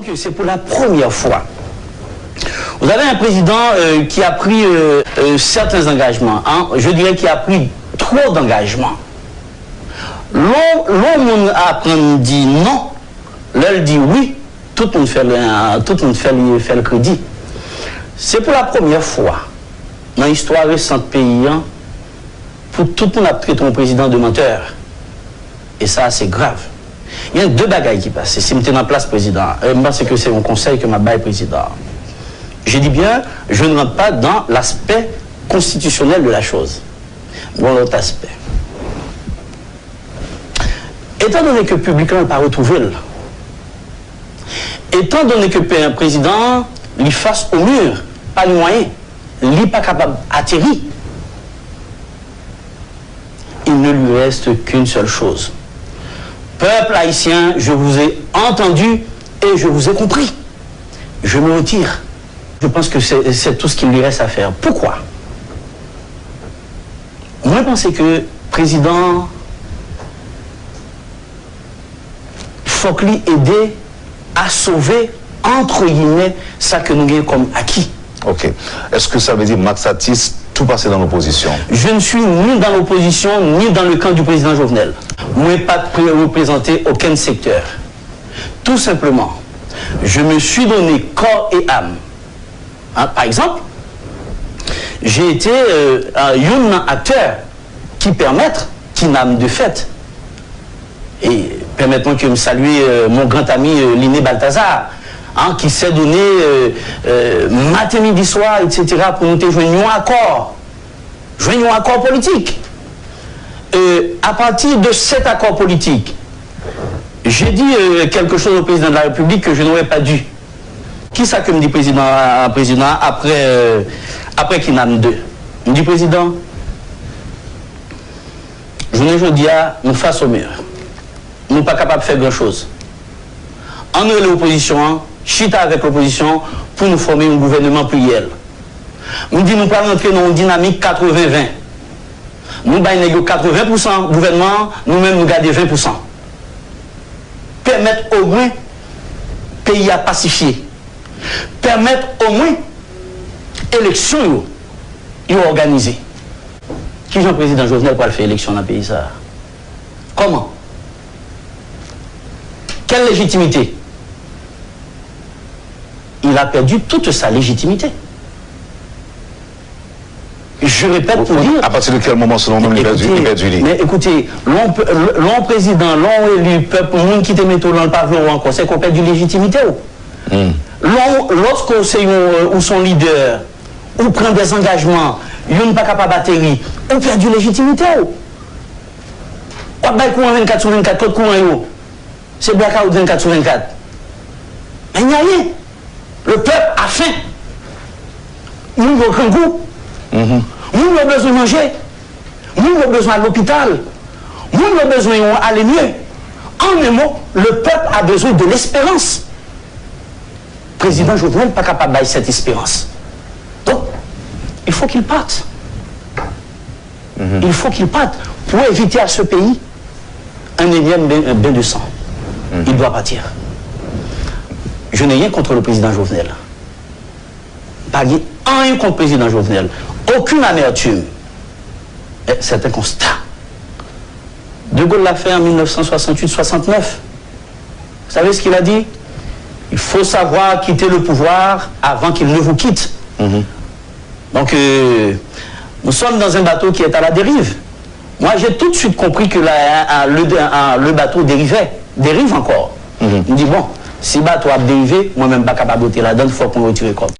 Donc c'est pour la première fois. Vous avez un président qui a pris certains engagements. Hein, je dirais qu'il a pris trop d'engagements. L'homme apprend dit non, l'autre dit oui, tout le monde fait le crédit. C'est pour la première fois dans l'histoire récente pays, hein, pour tout le monde a traité un président de menteur. Et ça, c'est grave. Il y a deux bagailles qui passent. Si je suis en place président, moi, c'est que c'est mon conseil que m'a bail président. Je dis bien, je ne rentre pas dans l'aspect constitutionnel de la chose. Bon, l'autre aspect. Étant donné que le public n'a pas retrouvé, étant donné que un président lui fasse au mur, pas les moyens, il n'est pas capable d'atterrir, il ne lui reste qu'une seule chose. Peuple haïtien, je vous ai entendu et je vous ai compris. Je me retire. Je pense que c'est tout ce qu'il lui reste à faire. Pourquoi? Moi, je pense que le président faut lui aider à sauver, entre guillemets, ça que nous gagnons comme acquis. Ok. Est-ce que ça veut dire Max Satis tout passer dans l'opposition? Je ne suis ni dans l'opposition, ni dans le camp du président Jovenel. Moi, pas de représenter aucun secteur. Tout simplement, je me suis donné corps et âme. Hein, par exemple, j'ai été un acteur qui permettent, qui n'a de fait. Et permettez-moi que je me salue mon grand ami Liné Balthazar, hein, qui s'est donné matin, midi, soir, etc. pour nous joindre un accord. Joindre un accord politique. À partir de cet accord politique, j'ai dit quelque chose au président de la République que je n'aurais pas dû. Qui ça que me dit président après qu'il n'a deux? Il me dit président, je ne dis à nous face au mur. Nous ne sommes pas capables de faire grand chose. On est l'opposition, chita avec l'opposition pour nous former un gouvernement pluriel. Nous disons nous pas rentrer dans une dynamique 80-20. Nous avons 80% gouvernement, nous-mêmes nous gardons 20%. Permettre au moins le pays à pacifier. Permettre au moins l'élection organisée. Qui est le président Jovenel pour faire élection dans le pays ça? Comment? Quelle légitimité? Il a perdu toute sa légitimité. Je répète pour dire... À partir de quel moment, selon nous, il a perdu? Mais écoutez, l'on président, l'on élu, peuple, le monde qui te met dans le pavillon encore, c'est qu'on perd de légitimité. Lorsque c'est ou son leader, ou prend des engagements, il n'est pas capable d'atterrir, on perd de légitimité. Quoi de courant 24 sur 24, code courant, c'est blackout 24 sur 24. Mais il n'y a rien. Le peuple a faim. Nous avons aucun goût. Nous avons besoin de manger. Nous avons besoin de l'hôpital. Nous avons besoin d'aller mieux. En un mot, le peuple a besoin de l'espérance. Le président Jovenel n'est pas capable d'avoir cette espérance. Donc, il faut qu'il parte. Il faut qu'il parte pour éviter à ce pays un énième bain de sang. Il doit partir. Je n'ai rien contre le président Jovenel. Pas rien contre le président Jovenel. Aucune amertume. C'est un constat. De Gaulle l'a fait en 1968-69. Vous savez ce qu'il a dit? Il faut savoir quitter le pouvoir avant qu'il ne vous quitte. Donc, nous sommes dans un bateau qui est à la dérive. Moi, j'ai tout de suite compris que le bateau dérive encore. Je me dis, bon, si le bateau a dérivé, moi-même pas capable de voter là-dedans, il faut qu'on retire le corps.